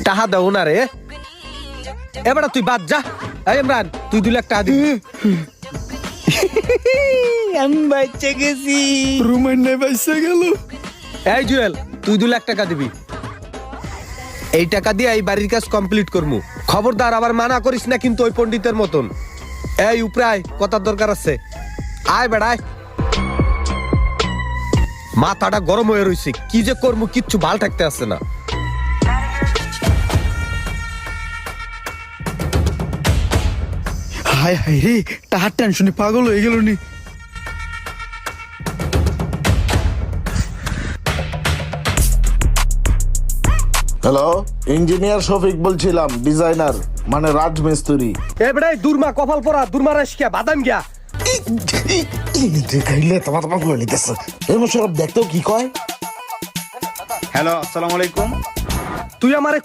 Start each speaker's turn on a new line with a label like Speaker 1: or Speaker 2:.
Speaker 1: টাহা দাও না রে এবার তুই বাদ যা এই ইমরান তুই 2 লাখ টাকা দিবি
Speaker 2: আমি বাচ্চা গেছি।
Speaker 3: রুমান নাই বাইসা গেল।
Speaker 1: এই জুয়েল তুই 2 লাখ টাকা দিবি এই টাকা দিয়ে এই বাড়ির কাজ কমপ্লিট করমু খবরদার আবার মানা করিস না কিন্তু ওই পণ্ডিতের মতন এই উপরে আয় কথার দরকার আছে আয় বেড়ায় মাথাটা গরম হয়ে রইছে কি যে করমু কিচ্ছু ভাল থাকতে আসছে না
Speaker 3: হায় হায় রে, টাহার টেনশনে পাগল হয়ে গেল নি।
Speaker 4: হ্যালো, ইঞ্জিনিয়ার শফিক বলছিলাম, ডিজাইনার মানে রাজমিস্ত্রি।
Speaker 1: এ বেড়াই দুর্মা কপাল পরা দুর্মা রাশকিয়া বাদাম গিয়া
Speaker 4: খাইলে তোমার তোমার করে নিতেছে এই মোশারফ দেখতেও কি কয়।
Speaker 5: হ্যালো, আসসালামু আলাইকুম।
Speaker 1: তুই আমারে